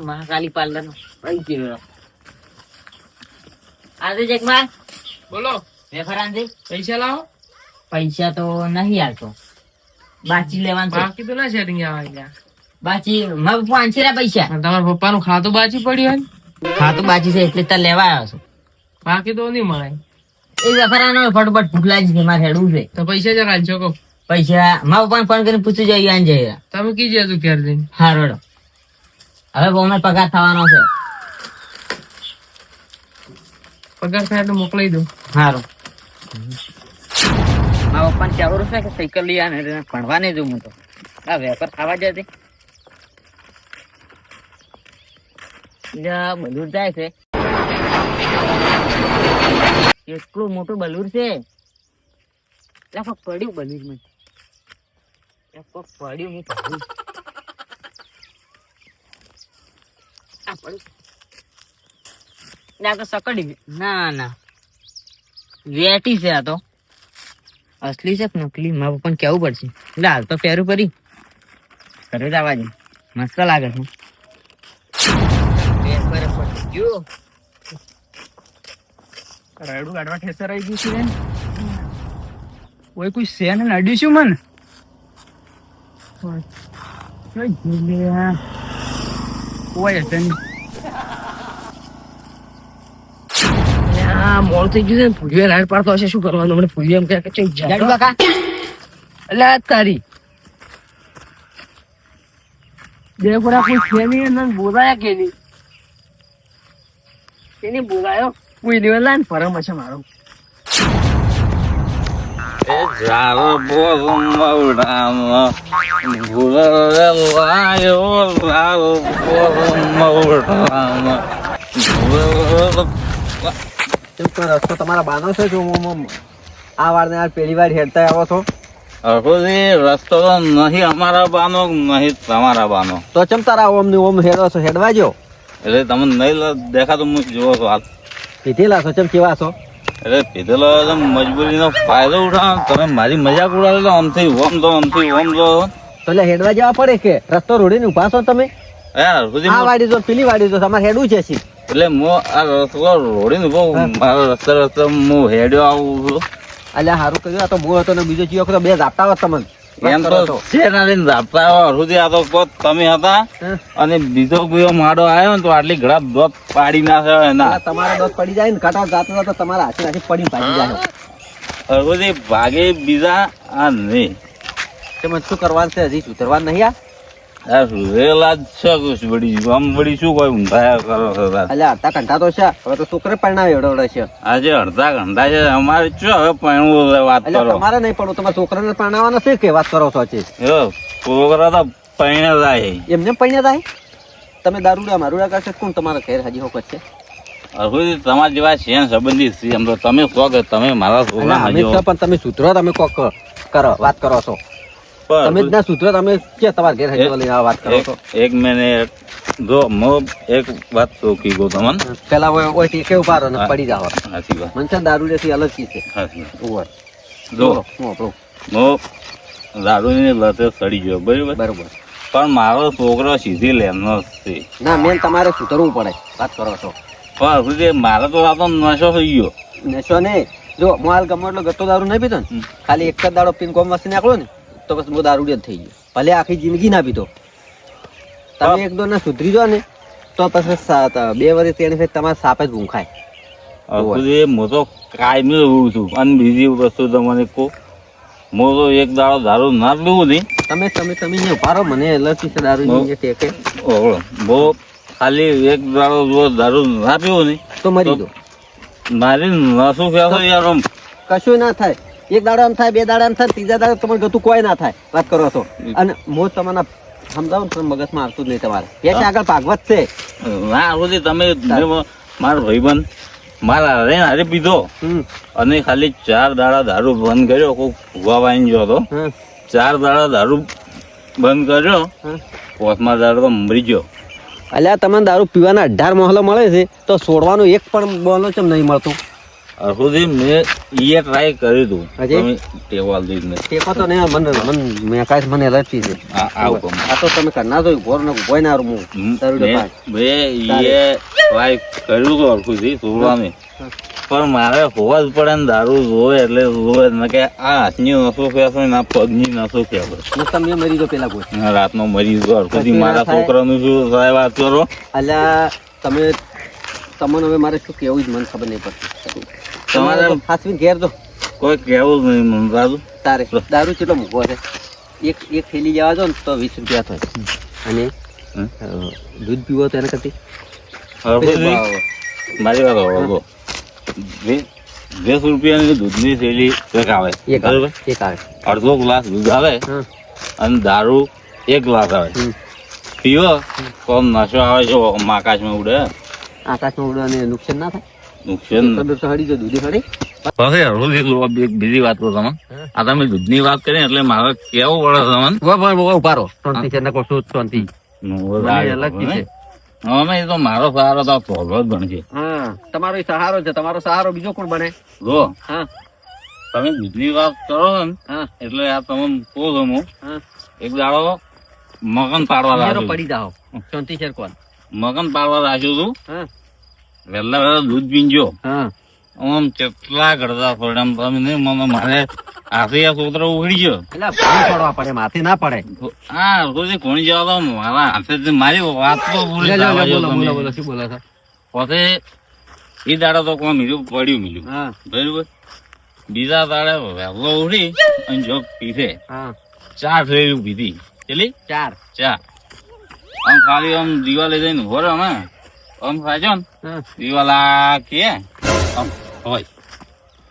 Mahakali parlour નો આજે જગમાં બોલો વેફરાંજી પૈસા લાવો. પૈસા તો નહીં હાલતો, બાચી લેવાનું છે. બાકી તો ના સેટિંગ આવે. બાચી મારા પપ્પા આંચેરા પૈસા તમારા પપ્પાનું ખાતું બાકી પડ્યું હોય. ખાતું બાચી છે એટલે તાર લેવા આવ્યો છું. બાકી તો નહીં મળે. એ વેફરાનો ફટોફટ ભૂખ લાગી છે, મારે હેડવું છે. તો પૈસા જરા આલજો કહો. પૈસા મારા પપ્પાને ફોન કરીને પૂછી જાય આન જઈ. તમે કીજે તું ઘેર જઈને. હા રોડો હવે બહુ પગાર થવાનો છે. પગાર થાય તો મોકલાઈ દો. સારું. મારા પપ્પાને કહેવું છે કે સાયકલ લઈ આને ભણવા નહીં જવું. હું તો આ વેપાર ખાવા જતી બલૂર જાય છે. એટલું મોટું બલૂર છે. પડ્યું બલૂર માં પડ્યું હું પડ્યું આ પડ્યું તો સકડી. ના ના વેટી છે આ તો. અસલી છે કે નકલી મારા પપ્પાને કેવું પડશે. એટલે હાલ તો પહેરું કરી ઘરે જવા દે. મસ્ત લાગે છે. રાયડું કાઢવા ઠેસર આવી ગયું છે. ઓય કોઈ છે ને નડ્યું છું મન. ઓય હશે મોડ થઈ ગયું છે. ફૂલીએ રાઈડ પાડતો હશે. શું કરવાનું હમણાં? ફૂલી એમ કે કાકા એટલે આ તારી દેવપરા કોઈ છે નહીં. બોલાયા કે નહીં એને બોલાયો કોઈ લેવલા ને ફરમ હશે મારો. રસ્તો તમારા બાનો છે. જો આ વાર ને આ પહેલી વાર હેડતા આવો છો. રસ્તો તો નહીં અમારા બાનો નહીં તમારા બાનો. તો ચમ તારા ઓમ ને ઓમ હેડો છો. હેડવા જો એટલે તમને નહીં દેખાતું. હું જોવો છો હાલ પીધેલા છો. ચમ કેવા છો? એટલે પીધેલો મજબૂરીનો ફાયદો ઉઠાવો. તમે મારી મજાક ઉડાડે તો આમથી ઓમ તો આમથી ઓમ તો એટલે હેડવા જવા પડે કે રસ્તો રોડીને ઉભા છો તમે. આ વાડી જો પેલી વાડી જો તમારે હેડવું છે. એટલે હું આ રસ્તો રોડીને ઉભો મારો રસ્તે હું હેડ્યો આવું છું. એટલે સારું કર્યું. આ તો બો હતો ને બીજો ચીયો હતો. બે ઝાપટા હોત તમને. એમ તો છે સુધી આ તો પોત તમે હતા અને બીજો કોઈ માડો આવ્યો ને તો આટલી ઘડા દોત પાડી નાખે. તમારા દોત પડી જાય ને કાંટા જાતો તો તમારા હાથે હાથે પડી ભાગી જાય. હરખુદી ભાગે બીજા આ નહીં. તમે શું કરવાનું છે? હજી સુધરવાનું નહીં. આ રેલા જ છે કુછ વળી આમ વળી શું કોઈ ઊંઘાયા કરો છો. એટલે અડધા ઘંટા તો છે. હવે તો છોકરે પરણાવે એવડે છે. આજે અડધા ઘંટા છે અમારે શું હવે પરણવું વાત એટલે કરો. તમારે નહીં પડવું. તમારા છોકરાને પરણાવવાના છે કે વાત કરો છો? છોકરા તો પરણે જાય. એમને પરણ્યા થાય. તમે દારૂડા મારુડા કરશે કોણ તમારા ઘેર હજી હોકત છે? હરખુદી તમારા જેવા છે સંબંધી છે એમ તો તમે કહો કે તમે મારા છોકરા પણ તમે સુધરો. તમે કોક કરો વાત કરો છો. તમે જ ના સુધરો. તમે કે તમારા ઘેર હજી લઈને વાત કરો છો. એક મિનિટ જો હું એક વાત સોકી ગયો તમને. પેલા ઓય ટેકે ઉભા રહો ને પડી જાવ. સાચી વાત. મનસા દારૂ થી અલગ ચીજ છે. જો હું દારૂની લતે સડી ગયો બરોબર. પણ મારો છોકરો સીધી લેનો છે. ના મેન તમારે સુધરવું પડે. વાત કરો છો. પણ મારે તો આ તો નશો થઈ ગયો. નશો નહીં. જો હું હાલ ગમે એટલો ગતો દારૂ નહીં પીતો ને ખાલી એક જ દાડો પીને કોમ વસ્તી નાખલો ને તો બસ હું દારૂ જ થઈ ગયો. ભલે આખી જિંદગી ના પીતો. તમે એક દો ના સુધરી જો ને તો પછી 2 વર્ષ 3 વર્ષ તમારે સાપ જ ભૂંખાય. હું તો કાયમી રહું છું. અને બીજી વસ્તુ તમને કહું, હું તો એક દાડો દારૂ ના પીવું નહીં. તમે તમે તમે અહીંયા ઉભા રહો. મને એલર્જી છે દારૂ ટેકે. હું ખાલી એક દાડો જો દારૂ ના પીવું નહીં તો મરી દો. મારી નશું કહેશો યાર. કશું ના થાય. એક દાડો એમ થાય, 2 દાડા એમ થાય, 3જા દાડો તમારે ગતું કોઈ ના થાય. વાત કરો છો. અને હું તમને સમજાવું ને મગજમાં આવતું જ નહીં તમારે. એક આગળ ભાગવત છે. ના સુધી તમે મારા ભાઈબંધ મારા હારે પીધો અને ખાલી 4 દાડા દારૂ બંધ કર્યો. કોઈ ભૂવા વાઈને ગયો હતો. 4 દાડા દારૂ બંધ કર્યો. 5મા દાડો તો મરી ગયો. અલ્યા તમને દારૂ પીવાના 18 મોહલો મળે છે તો છોડવાનો એક પણ બોલો ચમ નહીં મળતો. સુધી મેં ઈએ ટ્રાય કર્યું હતું હજી? તમે ટેવાલ દઈને ટેકો તો નહીં મને કાંઈ મને રચી છે આવું કમ આ તો તમે કરના તો ઉભો ને ઉભો ના હું તરુડે પાય. મેં ઈએ ટ્રાય કર્યું હતું હરખુંથી તોડવાની પણ મારે હોવા જ પડે ને દારૂ જોવે એટલે જોવે જ ને કે આ હાથની નસો ફેસો ને આ પગની નસો ફેસો હું તમે મરી ગયો પેલા કોઈ રાતનો મરી ગયો હરખુંથી મારા છોકરાનું શું સાહેબ વાત કરો અલ્યા તમને હવે મારે શું કેવું જ મને ખબર નહીં પડતી તમારે તમારે હાસવીને ઘેર દો કોઈ કહેવું જ નહીં મને રાજુ તારે દારૂ કેટલો મૂકવો છે એક થેલી જવા દો ને તો 20 રૂપિયા થાય અને દૂધ પીવો તો એના કરતી હરખુંથી મારી વાત હોવો 20 રૂપિયાની દૂધની થેલી એક આવે એક બરાબર આવે એક આવે અડધો ગ્લાસ દૂધ આવે હા અને દારૂ 1 ગ્લાસ આવે પીવો તો નશો આવે છે આકાશમાં ઉડે આકાશમાં ઉડવાને નુકસાન ના થાય નુકસાન ખબર તો હળી જો દૂધી હળી પછી હળવું એક બીજી વાત કહું તમને આ તમે દૂધની વાત કરી એટલે મારે કેવું પડે તમને ઉપારો શાંતિ છે નકો શું શાંતિ અલગ છે અમે તો મારો સહારો તો સોલો જ બનશે હા તમારો સહારો છે તમારો સહારો બીજો કોણ બને જો હા તમે દૂધની વાત કરો છો ને હા એટલે આ તમને કહું છું હું હા એક દાડો મગન પાડવા ઘેરો રાખ્યું પડી જાઓ શાંતિ છે કોણ મગન પાડવા રાખ્યું હતું હા વહેલા વહેલા દૂધ પીંજો હા આમ કેટલા કરતા પડે એમ તમે નહીં મને મારે હાથે આ છોકરો ઉઘડી ગયો એટલે પાણી છોડવા પડે માથે ના પડે હા કોઈ કોણી જવા તો મારા હાથે મારી વાત તો પૂરી થવા દો તમે. બોલો શું બોલો છો પછી એ દાડો તો કોઈ મિલ્યું પડ્યું મિલ્યું હા બરાબર બીજા દાડે વહેલો ઉઠી અને જો પીધે હા 4 થયેલું પીધી કેટલી 4 આમ ખાલી આમ દિવાલે જઈને ઉભો રહ્યો ને આમ ખાજો ને હા દિવાલા કે આમ હોય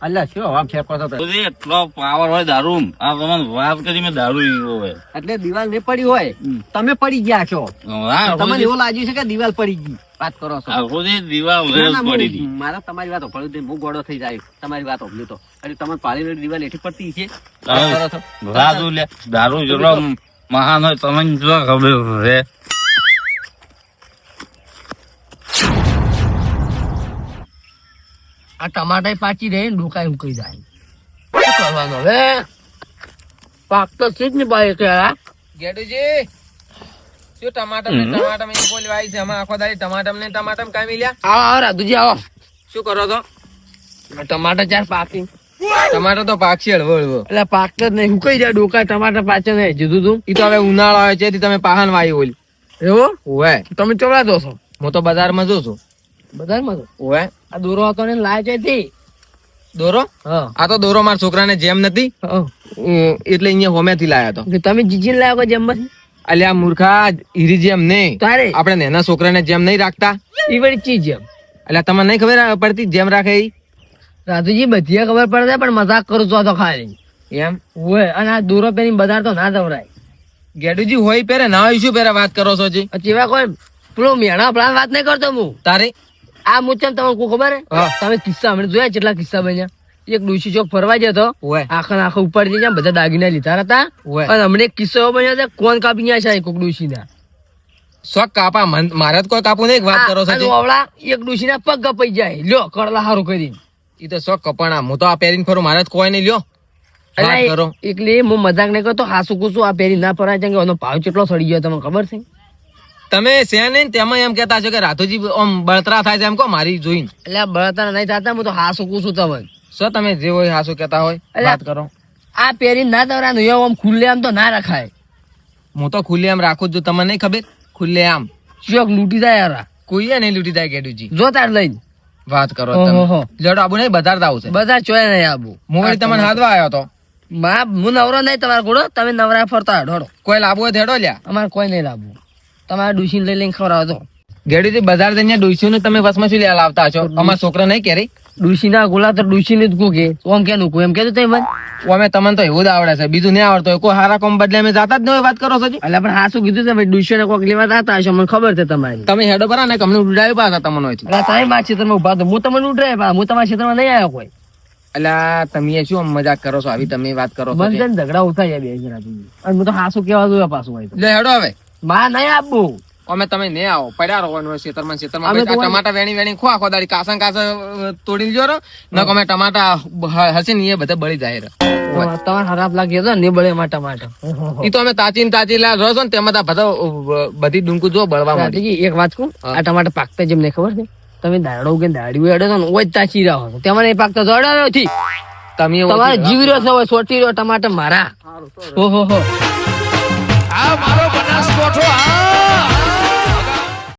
અલ્યા શું આમ ફેંકો છો તો? પછી એટલો પાવર હોય દારૂ આ તમને વાત કરી મેં દારૂ એવો હોય એટલે દિવાલ ને પડી હોય તમે પડી ગયા છો હા તમને એવું લાગ્યું છે કે દિવાલ પડી ગઈ વાત કરો છો આખોથી દિવાલ ના, રેસ ના, પડી હતી મારા તમારી વાત ઓભળ્યું તે હું ગોળો થઈ જાય તમારી વાત ઓભળ્યું તો અરે તમારે પાણી દિવાલ એઠી પડતી છે વાત કરો છો દારૂ લે દારૂ જેટલો મહાન હોય તમને જો ખબર છે આ ટમાટા પાકી રહે ને ડોકાય ઉકળી જાય શું કરવાનું હવે પાક તો છે જ ને ભાઈ કે આ ગેડુજી શું ટમાટર ને ટમાટર એ બોલી આવી છે આમાં આખો દાડી ટમાટર ને ટમાટર કાઈ મિલ્યા આવો આવો રાજુજી આવો શું કરો છો ટમાટર ચાર પાકી ટમાટર તો પાકશે હળવો હળવો એટલે પાકતો જ નહીં ઉકળી જાય ડોકા ટમાટર પાછળ નહીં જુદું તું ઈ તો હવે ઉનાળો આવે છે તમે પાહન વાઈ ઓલી એવો ઓવે તમે ચોળા દો છો હું તો બજારમાં જોઉં છું બધામાં તો ઓવે આ દોરો હતો ને લાય છે તે દોરો હા આ તો દોરો મારા છોકરાને જેમ નથી હા. એટલે અહીંયા હોમેથી લાયા તો કે તમે જીજીને લાવ્યો કે જેમમાંથી અલ્યા મૂર્ખા હીરી જેમ નહીં તારે આપણે નાના છોકરાને જેમ નહીં રાખતા ઈ વળી ચીજ જેમ એટલે તમને નહીં ખબર પડતી જેમ રાખે ઈ રાજુજી બધી ખબર પડે પણ મજાક કરું છો તો ખાલી એમ હોય અને આ દોરો પેરી બજાર તો ના દવરાય ગેડુજી હોય પહેરે ના હોય શું પહેરે વાત કરો છો જી જેવા કોઈ પેલો મેણા પ્લાન વાત નહીં કરતો હું તારે આ મુચમ તમને કોઈ ખબર હે હા. તમે કિસ્સા હમણાં જોયા કેટલા કિસ્સા બન્યા એક ડોશી ચોક ફરવા જતો ઓય આખા આખા ઉપર જઈ બધા દાગીના લીધા હતા ઓય અને હમણાં એક કિસ્સો એવો બન્યો છે કોણ કાપી ગયા છે કોક ડોશી ના શોખ કાપા મારે તો કોઈ કાપું નહીં વાત કરો છો જી એક ડોશી ના પગ કપાઈ જાય લ્યો કરલા હારું કરી ઈ તો શોખ કપાણા હું તો આ પહેરીને ફરું મારે તો કોઈ નહીં લ્યો વાત કરો એટલે હું મજાક નહીં કરતો હાસુ કુસુ આ પહેરી ના ફરાય છે કે એનો ભાવ કેટલો સડી ગયો તમને ખબર છે તમે છે ને તેમાં એમ કહેતા છો કે રાધોજી આમ બળતરા થાય છે એમ કહો મારી જોઈને એટલે આ બળતરા નહીં થતા હું તો હાસુ કુસુ તમે શું તમે જે હોય હાસુ કહેતા હોય અલ્યા. વાત કરો આ પહેરી ના દવરાનું એવું આમ ખુલ્લે આમ તો ના રખાય હું તો ખુલ્લે આમ રાખું છું તમને નહીં ખબર ખુલ્લે આમ ચોક લૂંટી જાય યાર કોઈએ નહીં લૂટી જાય ગેડુજી જો તાર લઈને વાત કરો ઓહો. તમે લડો આબુ નહીં બધારતા આવશે બધા ચોય નહીં આબુ હું વળી તમને હાથવા આવ્યો તો હું નવરો નહીં તમારા ઘોડો તમે નવરા ફરતા ઢોળો કોઈ લાવવું હોય તો હેડો લ્યા અમારે કોઈ નહીં લાવવું તમારે ડુસી લઈ લઈને ખવડાવો તો ગેડુજી બજાર જઈને ડોસ્યું ને તમે વસમાં શું લેવા લાવતા છો અમારા છોકરા નહીં કે રે ડુસી ના ગોલા તો ડુસી ને જ કુકે ઓમ કે નું એમ કેતું તઈ મને અમે તમને તો એવું જ આવડે છે બીજું નહીં આવડતું હોય કોઈ હારા કોમ બદલે અમે જાતા જ નહીં હોય વાત કરો છો જી એટલે પણ હા શું કીધું તમે ડુસી ને કોક લેવા જતા હશો મને ખબર છે તમારી તમે હેડો બરા ને અમને ઉડાવી પાછા તમને હોય એટલે તમે મારા ક્ષેત્રમાં ઉભા તો હું તમને ઉઠાય પા હું તમારા ક્ષેત્રમાં નહીં આવ્યો કોઈ એટલે તમે શું આમ મજાક કરો છો આવી તમે વાત કરો છો બંધ જે? ઝઘડા ઉઠાઈ જાય બે જણા અને હું તો હાસુ કેવા જોયા પાછું હોય તો લે હેડો હવે માં નહીં આપવું અમે તમે ને આવો પડ્યા રહો ખેતરમાં અમે તો ટમાટા વેણી ખો આખો દાડી કાસા તોડી લીધો રો ન અમે ટમાટા હશે ને એ બધા બળી જાય રે. તમારે ખરાબ લાગે તો ને બળે એમાં ટમાટર. ઈ તો અમે તાજી રહો છો ને તેમાં તો બધા બધી ડુંકુ જો બળવા માંડી. રાતીજી, એક વાત કહું, આ ટમાટર પાકતા જેમ નહીં ખબર છે, તમે દાડો કે દાડીઓ એડો છો ને ઓય જ તાચી રહો છો, તેમાં નહીં પાકતા તો અડાડો થી તમે તમારે જીવી રહ્યો છો, હવે સોટી રહ્યો ટમાટર મારા. ઓહો હો. આ મારો બનાસકોઠો આ